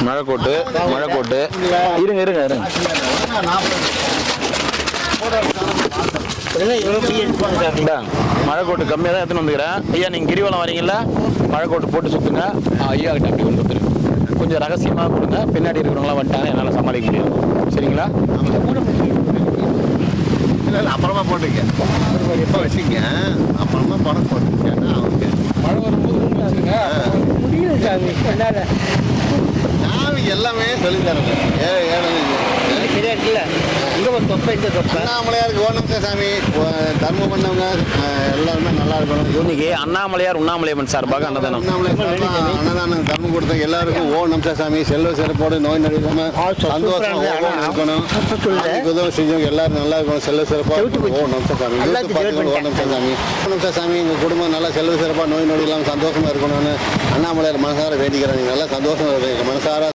மழைக்கோட்டு இருங்க இருங்க இருங்க. மழைக்கோட்டு கம்மியாக தான் எடுத்துன்னு வந்துக்கிறேன். ஐயா நீங்கள் கிரிவலம் வரீங்களா? மழைக்கோட்டு போட்டு சுற்றுங்க. ஐயா கிட்ட அப்படி கொண்டு வந்துருங்க. கொஞ்சம் ரகசியமாக கொடுங்க. பின்னாடி இருக்கிறவங்களாம் வந்துட்டாங்க, என்னால் சமாளிக்க முடியாது. சரிங்களா? இல்லை அப்புறமா போட்டுக்க, எப்போ வச்சுக்க, அப்புறமா படம் போட்டுக்கேன்னா அவனுக்கு மழை வரும்போது வச்சுருங்க. முடியல சாமி என்னால். சாமி எல்லாமே சொல்லி தரேன். சரியா இருக்குல்ல? இங்கே ஒரு தொப்பை இந்த தொப்பை அண்ணாமலையாருக்கு ஓணம் சாமி தர்மம் பண்ணவங்க எல்லாருமே நல்லா இருக்கணும். இன்னைக்கு அண்ணாமலையார் உண்ணாமலையம்மன் சார்பாக அன்னதானம். அன்னதானம் தர்மம் கொடுத்த எல்லாருக்கும் ஓணம் சாமி. செல்வ சிறப்போடு நோய் நொடி இல்லாமல் சந்தோஷம் இருக்கணும். உதவி செஞ்சவங்க எல்லாரும் நல்லா இருக்கணும். செல்வ சிறப்பாக ஓணம் சாமி. ஓணம் சாமி. ஓணம் சாமி எங்கள் குடும்பம் நல்லா செல்வ சிறப்பாக நோய் நொடி இல்லாமல் சந்தோஷமா இருக்கணும்னு அண்ணாமலையார் மனசார வேண்டிக்கிறேன். நீங்கள் நல்லா சந்தோஷமா இருக்கு மனசார.